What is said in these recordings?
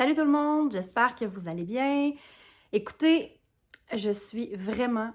Salut tout le monde, j'espère que vous allez bien. Écoutez, je suis vraiment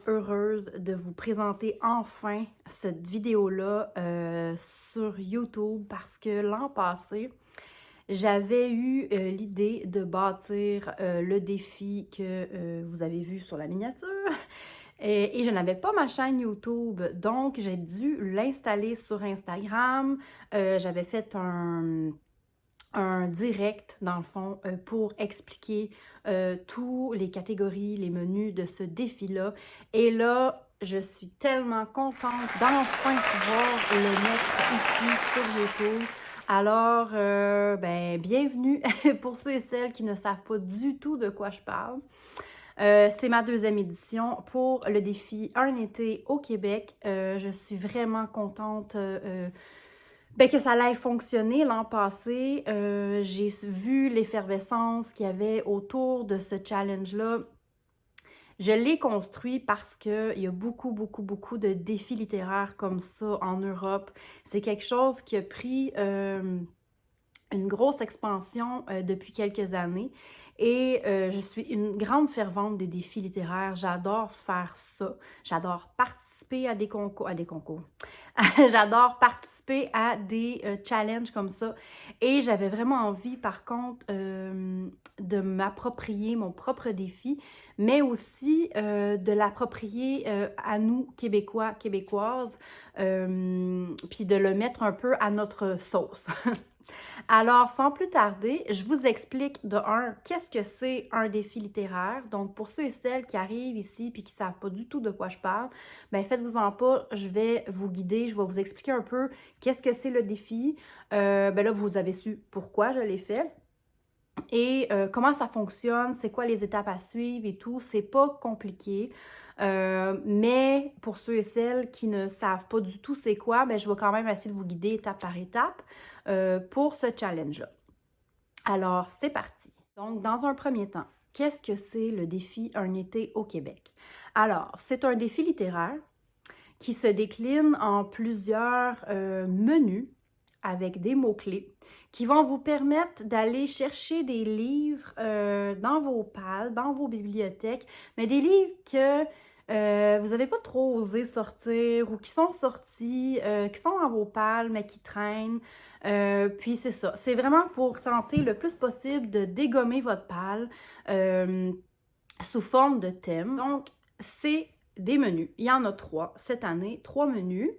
heureuse de vous présenter enfin cette vidéo-là sur YouTube parce que l'an passé, j'avais eu l'idée de bâtir le défi que vous avez vu sur la miniature et je n'avais pas ma chaîne YouTube, donc j'ai dû l'installer sur Instagram. J'avais fait un direct, dans le fond, pour expliquer toutes les catégories, les menus de ce défi-là. Et là, je suis tellement contente d'enfin pouvoir le mettre ici sur YouTube. Alors, ben, bienvenue pour ceux et celles qui ne savent pas du tout de quoi je parle. C'est ma deuxième édition pour le défi Un été au Québec. Je suis vraiment contente ben, que ça allait fonctionner l'an passé. J'ai vu l'effervescence qu'il y avait autour de ce challenge-là. Je l'ai construit parce qu'il y a beaucoup de défis littéraires comme ça en Europe. C'est quelque chose qui a pris une grosse expansion depuis quelques années. Et je suis une grande fervente des défis littéraires. J'adore faire ça. J'adore participer à des concours. J'adore participer à des challenges comme ça. Et j'avais vraiment envie, par contre, de m'approprier mon propre défi, mais aussi de l'approprier à nous, Québécois, Québécoises, puis de le mettre un peu à notre sauce. Alors, sans plus tarder, je vous explique de un, qu'est-ce que c'est un défi littéraire. Donc, pour ceux et celles qui arrivent ici et qui ne savent pas du tout de quoi je parle, bien, faites-vous-en pas, je vais vous guider, je vais vous expliquer un peu qu'est-ce que c'est le défi. Ben là, vous avez su pourquoi je l'ai fait. Et comment ça fonctionne, c'est quoi les étapes à suivre et tout, c'est pas compliqué. Mais pour ceux et celles qui ne savent pas du tout c'est quoi, ben, je vais quand même essayer de vous guider étape par étape pour ce challenge-là. Alors, c'est parti. Donc, dans un premier temps, qu'est-ce que c'est le défi Un été au Québec? Alors, c'est un défi littéraire qui se décline en plusieurs menus avec des mots-clés qui vont vous permettre d'aller chercher des livres dans vos pales, dans vos bibliothèques, mais des livres que vous n'avez pas trop osé sortir ou qui sont sortis, qui sont dans vos pales, mais qui traînent. Puis c'est ça. C'est vraiment pour tenter le plus possible de dégommer votre palle sous forme de thème. Donc, c'est des menus. Il y en a 3 cette année, 3 menus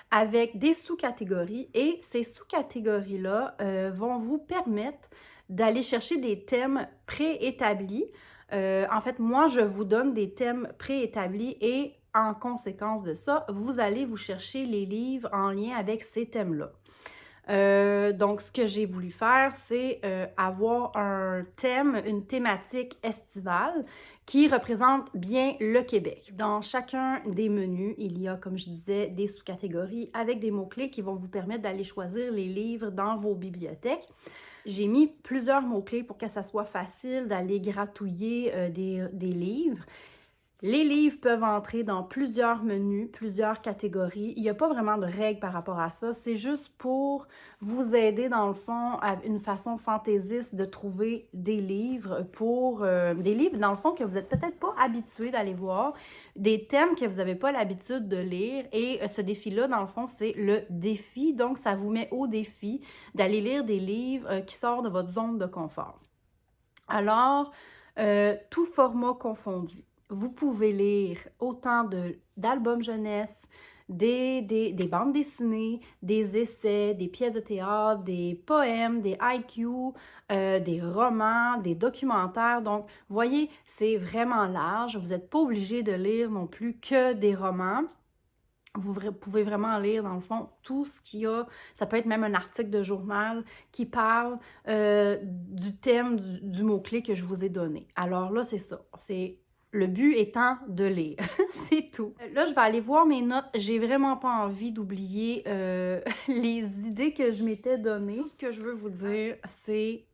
avec des sous-catégories et ces sous-catégories-là vont vous permettre d'aller chercher des thèmes préétablis. En fait, moi, je vous donne des thèmes préétablis et en conséquence de ça, vous allez vous chercher les livres en lien avec ces thèmes-là. Donc, ce que j'ai voulu faire, c'est avoir un thème, une thématique estivale qui représente bien le Québec. Dans chacun des menus, il y a, comme je disais, des sous-catégories avec des mots-clés qui vont vous permettre d'aller choisir les livres dans vos bibliothèques. J'ai mis plusieurs mots-clés pour que ça soit facile d'aller gratouiller des livres. Les livres peuvent entrer dans plusieurs menus, plusieurs catégories. Il n'y a pas vraiment de règles par rapport à ça. C'est juste pour vous aider, dans le fond, à une façon fantaisiste de trouver des livres des livres, dans le fond, que vous n'êtes peut-être pas habitué d'aller voir, des thèmes que vous n'avez pas l'habitude de lire. Et ce défi-là, dans le fond, c'est le défi. Donc, ça vous met au défi d'aller lire des livres qui sortent de votre zone de confort. Alors, tout format confondu. Vous pouvez lire autant d'albums jeunesse, des bandes dessinées, des essais, des pièces de théâtre, des poèmes, des haïkus, des romans, des documentaires. Donc, vous voyez, c'est vraiment large. Vous n'êtes pas obligé de lire non plus que des romans. Vous pouvez vraiment lire, dans le fond, tout ce qu'il y a. Ça peut être même un article de journal qui parle du thème du mot-clé que je vous ai donné. Alors là, c'est ça. Le but étant de lire. C'est tout. Là, je vais aller voir mes notes. J'ai vraiment pas envie d'oublier les idées que je m'étais données. Tout ce que je veux vous dire, c'est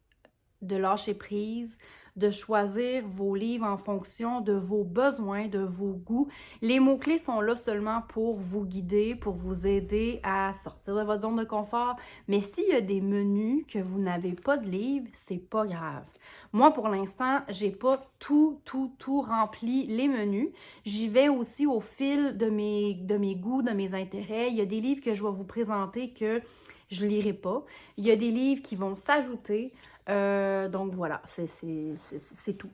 de lâcher prise, de choisir vos livres en fonction de vos besoins, de vos goûts. Les mots-clés sont là seulement pour vous guider, pour vous aider à sortir de votre zone de confort. Mais s'il y a des menus que vous n'avez pas de livres, c'est pas grave. Moi, pour l'instant, j'ai pas tout rempli les menus. J'y vais aussi au fil de mes goûts, de mes intérêts. Il y a des livres que je vais vous présenter que je ne lirai pas. Il y a des livres qui vont s'ajouter. Donc voilà, c'est tout.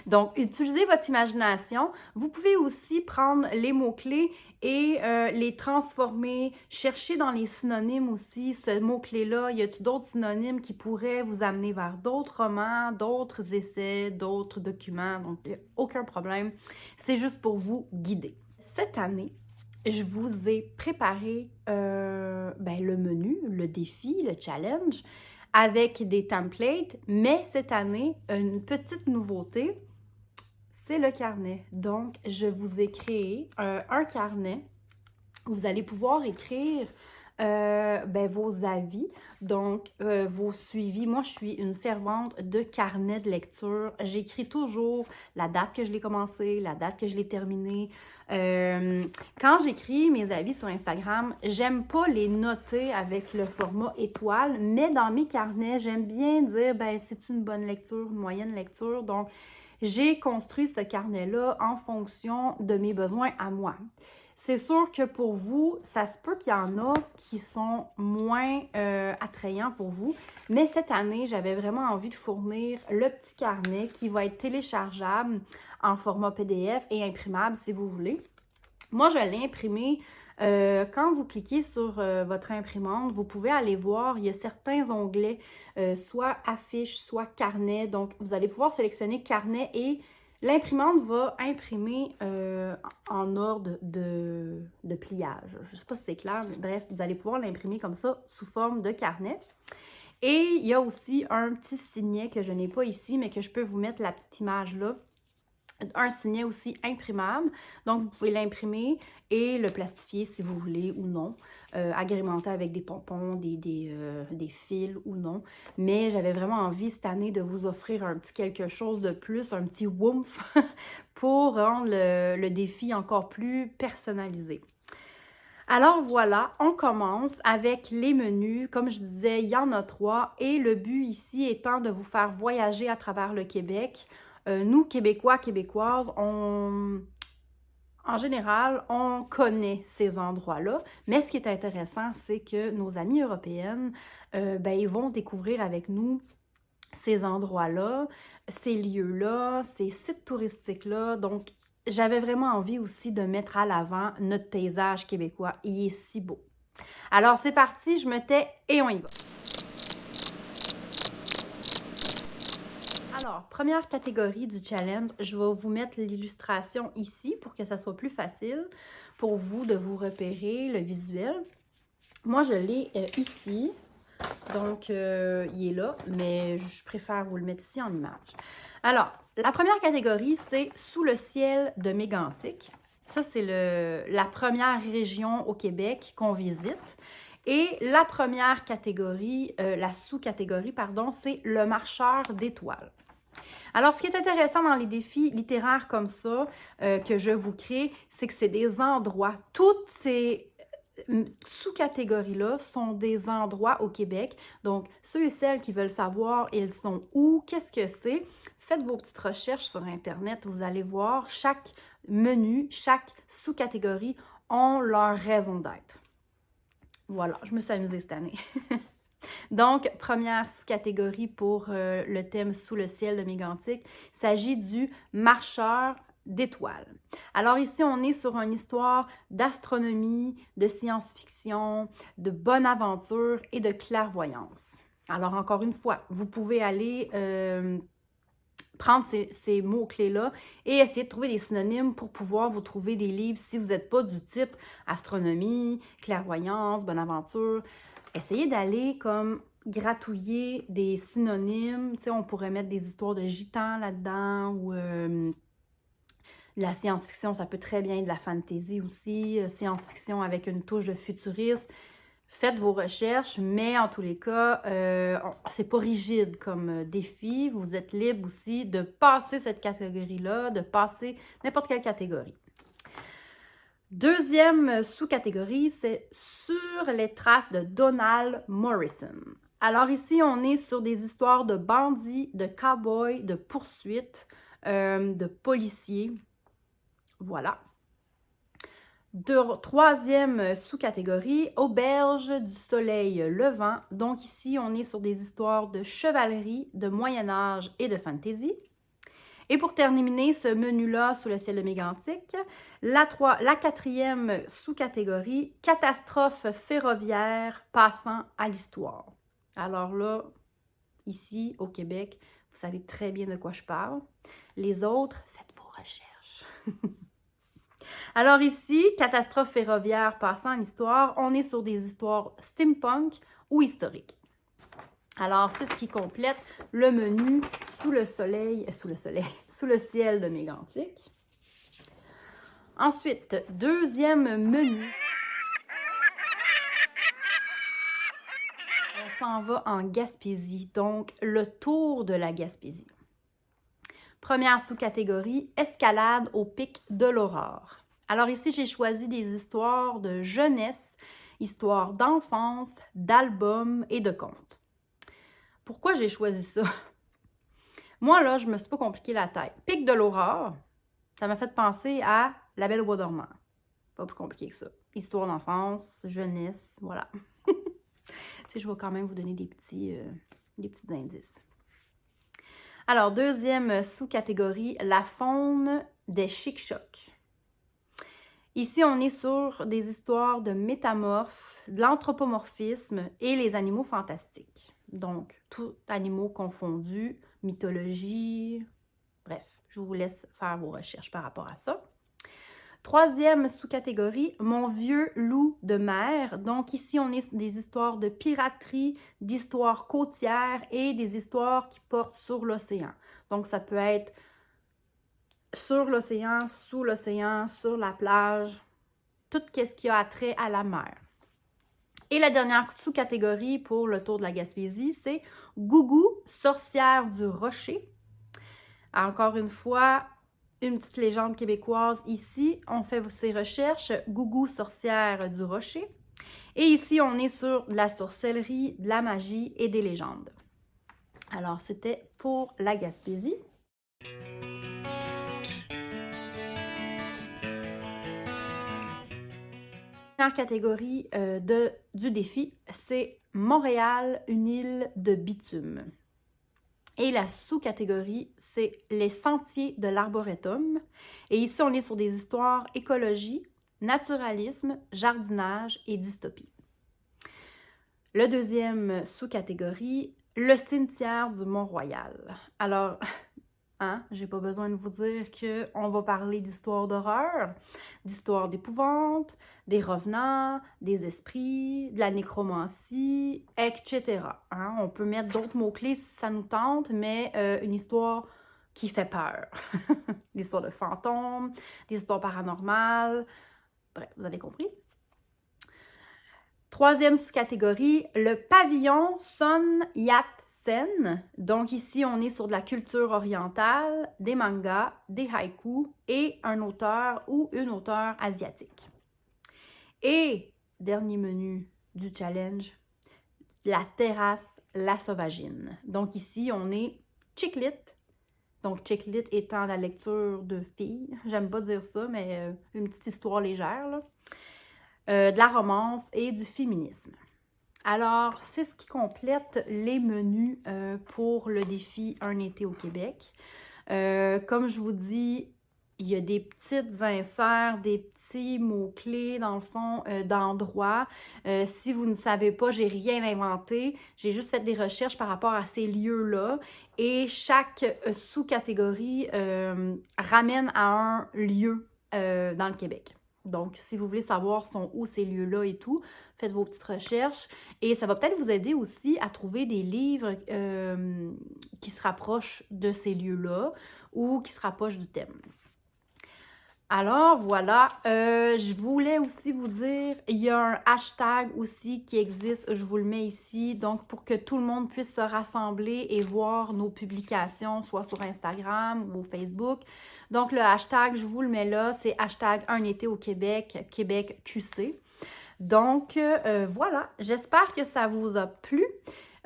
Donc, utilisez votre imagination. Vous pouvez aussi prendre les mots-clés et les transformer. Cherchez dans les synonymes aussi, ce mot-clé-là. Y a-t-il d'autres synonymes qui pourraient vous amener vers d'autres romans, d'autres essais, d'autres documents? Donc, il n'y a aucun problème. C'est juste pour vous guider. Cette année, je vous ai préparé le menu, le défi, le challenge avec des templates, mais cette année, une petite nouveauté, c'est le carnet. Donc, je vous ai créé un carnet où vous allez pouvoir écrire vos avis, donc vos suivis. Moi, je suis une fervente de carnet de lecture. J'écris toujours la date que je l'ai commencé, la date que je l'ai terminé. Quand j'écris mes avis sur Instagram, j'aime pas les noter avec le format étoile, mais dans mes carnets, j'aime bien dire, c'est une bonne lecture, une moyenne lecture. Donc, j'ai construit ce carnet-là en fonction de mes besoins à moi. C'est sûr que pour vous, ça se peut qu'il y en a qui sont moins attrayants pour vous, mais cette année, j'avais vraiment envie de fournir le petit carnet qui va être téléchargeable en format PDF et imprimable si vous voulez. Moi, je l'ai imprimé. Quand vous cliquez sur votre imprimante, vous pouvez aller voir, il y a certains onglets, soit affiche, soit carnet. Donc, vous allez pouvoir sélectionner carnet et l'imprimante va imprimer en ordre de pliage. Je ne sais pas si c'est clair, mais bref, vous allez pouvoir l'imprimer comme ça, sous forme de carnet. Et il y a aussi un petit signet que je n'ai pas ici, mais que je peux vous mettre la petite image là. Un signet aussi imprimable. Donc, vous pouvez l'imprimer et le plastifier si vous voulez ou non. Agrémenter avec des pompons, des fils ou non. Mais j'avais vraiment envie cette année de vous offrir un petit quelque chose de plus, un petit woomph pour rendre le défi encore plus personnalisé. Alors voilà, on commence avec les menus. Comme je disais, il y en a 3 et le but ici étant de vous faire voyager à travers le Québec. Nous, Québécois, Québécoises, en général, on connaît ces endroits-là, mais ce qui est intéressant, c'est que nos amies européennes, ils vont découvrir avec nous ces endroits-là, ces lieux-là, ces sites touristiques-là. Donc, j'avais vraiment envie aussi de mettre à l'avant notre paysage québécois. Il est si beau. Alors, c'est parti, je me tais et on y va. Alors, première catégorie du challenge, je vais vous mettre l'illustration ici pour que ça soit plus facile pour vous de vous repérer le visuel. Moi, je l'ai ici, donc il est là, mais je préfère vous le mettre ici en image. Alors, la première catégorie, c'est Sous le ciel de Mégantic. Ça, c'est la première région au Québec qu'on visite. Et la première catégorie, la sous-catégorie, pardon, c'est Le marcheur d'étoiles. Alors, ce qui est intéressant dans les défis littéraires comme ça, que je vous crée, c'est que c'est des endroits. Toutes ces sous-catégories-là sont des endroits au Québec. Donc, ceux et celles qui veulent savoir, ils sont où, qu'est-ce que c'est, faites vos petites recherches sur Internet. Vous allez voir, chaque menu, chaque sous-catégorie ont leur raison d'être. Voilà, je me suis amusée cette année. Donc, première sous-catégorie pour le thème Sous le ciel de Mégantic, il s'agit du marcheur d'étoiles. Alors ici, on est sur une histoire d'astronomie, de science-fiction, de bonne aventure et de clairvoyance. Alors encore une fois, vous pouvez aller prendre ces mots-clés-là et essayer de trouver des synonymes pour pouvoir vous trouver des livres si vous n'êtes pas du type astronomie, clairvoyance, bonne aventure. Essayez d'aller comme gratouiller des synonymes. Tu sais, on pourrait mettre des histoires de gitans là-dedans ou la science-fiction, ça peut très bien être de la fantasy aussi. Science-fiction avec une touche de futurisme. Faites vos recherches, mais en tous les cas, c'est pas rigide comme défi. Vous êtes libre aussi de passer cette catégorie-là, de passer n'importe quelle catégorie. Deuxième sous-catégorie, c'est sur les traces de Donald Morrison. Alors ici, on est sur des histoires de bandits, de cow-boys, de poursuites, de policiers. Voilà. Troisième sous-catégorie, Auberge du soleil levant. Donc ici, on est sur des histoires de chevalerie, de Moyen-Âge et de fantasy. Et pour terminer ce menu-là sous le ciel de Mégantic, la quatrième sous-catégorie, catastrophe ferroviaire passant à l'histoire. Alors là, ici, au Québec, vous savez très bien de quoi je parle. Les autres, faites vos recherches. Alors ici, catastrophe ferroviaire passant à l'histoire, on est sur des histoires steampunk ou historiques. Alors, c'est ce qui complète le menu sous le ciel de Mégantic. Ensuite, deuxième menu. On s'en va en Gaspésie, donc le tour de la Gaspésie. Première sous-catégorie, escalade au pic de l'Aurore. Alors ici, j'ai choisi des histoires de jeunesse, histoires d'enfance, d'albums et de contes. Pourquoi j'ai choisi ça? Moi, là, je me suis pas compliqué la tête. Pic de l'Aurore, ça m'a fait penser à La Belle au bois dormant. Pas plus compliqué que ça. Histoire d'enfance, jeunesse, voilà. Tu sais, je vais quand même vous donner des petits indices. Alors, deuxième sous-catégorie, la faune des chic-chocs. Ici, on est sur des histoires de métamorphes, de l'anthropomorphisme et les animaux fantastiques. Donc, tous animaux confondus, mythologie, bref, je vous laisse faire vos recherches par rapport à ça. Troisième sous-catégorie, Mon vieux loup de mer. Donc ici, on est des histoires de piraterie, d'histoires côtières et des histoires qui portent sur l'océan. Donc ça peut être sur l'océan, sous l'océan, sur la plage, tout ce qui a trait à la mer. Et la dernière sous-catégorie pour le tour de la Gaspésie, c'est Gougou, sorcière du rocher. Encore une fois, une petite légende québécoise ici. On fait ses recherches, Gougou, sorcière du rocher. Et ici, on est sur de la sorcellerie, de la magie et des légendes. Alors, c'était pour la Gaspésie. La dernière catégorie du défi, c'est Montréal, une île de bitume. Et la sous-catégorie, c'est les sentiers de l'arboretum. Et ici, on est sur des histoires écologie, naturalisme, jardinage et dystopie. Le deuxième sous-catégorie, le cimetière du Mont-Royal. Alors, j'ai pas besoin de vous dire qu'on va parler d'histoire d'horreur, d'histoire d'épouvante, des revenants, des esprits, de la nécromancie, etc. On peut mettre d'autres mots-clés si ça nous tente, mais une histoire qui fait peur. Des histoires de fantômes, des histoires paranormales, bref, vous avez compris. Troisième sous-catégorie, le pavillon Son Yat-sen. Donc ici, on est sur de la culture orientale, des mangas, des haïkus et un auteur ou une auteure asiatique. Et dernier menu du challenge, la terrasse La Sauvagine. Donc ici, on est chick lit. Donc chick lit étant la lecture de filles. J'aime pas dire ça, mais une petite histoire légère, là. De la romance et du féminisme. Alors, c'est ce qui complète les menus pour le défi Un été au Québec. Comme je vous dis, il y a des petites inserts, des petits mots-clés, dans le fond, d'endroits. Si vous ne savez pas, j'ai rien inventé. J'ai juste fait des recherches par rapport à ces lieux-là. Et chaque sous-catégorie ramène à un lieu dans le Québec. Donc, si vous voulez savoir sont où ces lieux-là et tout, faites vos petites recherches. Et ça va peut-être vous aider aussi à trouver des livres qui se rapprochent de ces lieux-là ou qui se rapprochent du thème. Alors voilà, je voulais aussi vous dire, il y a un hashtag aussi qui existe, je vous le mets ici, donc pour que tout le monde puisse se rassembler et voir nos publications, soit sur Instagram ou Facebook. Donc le hashtag, je vous le mets là, c'est hashtag Un été au Québec, Québec QC. Donc voilà, j'espère que ça vous a plu.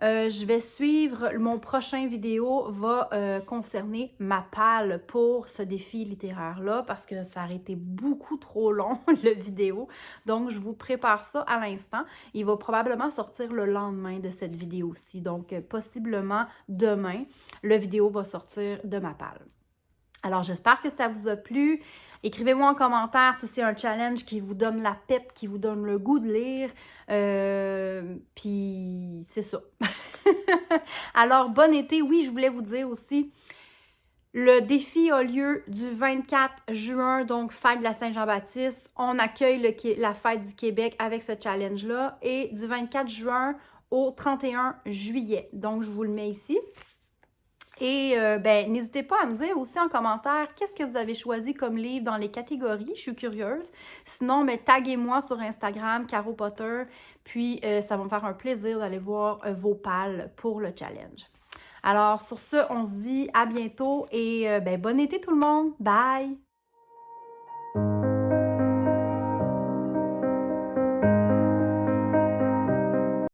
Je vais suivre, mon prochain vidéo va concerner ma palle pour ce défi littéraire-là parce que ça aurait été beaucoup trop long, le vidéo. Donc, je vous prépare ça à l'instant. Il va probablement sortir le lendemain de cette vidéo-ci. Donc, possiblement demain, le vidéo va sortir de ma palle. Alors, j'espère que ça vous a plu. Écrivez-moi en commentaire si c'est un challenge qui vous donne la pep, qui vous donne le goût de lire. Puis, c'est ça. Alors, bon été. Oui, je voulais vous dire aussi, le défi a lieu du 24 juin, donc fête de la Saint-Jean-Baptiste. On accueille la fête du Québec avec ce challenge-là. Et du 24 juin au 31 juillet. Donc, je vous le mets ici. Et ben, n'hésitez pas à me dire aussi en commentaire qu'est-ce que vous avez choisi comme livre dans les catégories. Je suis curieuse. Sinon, ben, taguez-moi sur Instagram, Caro Potter. Puis, ça va me faire un plaisir d'aller voir vos pales pour le challenge. Alors, sur ce, on se dit à bientôt et ben, bon été tout le monde. Bye!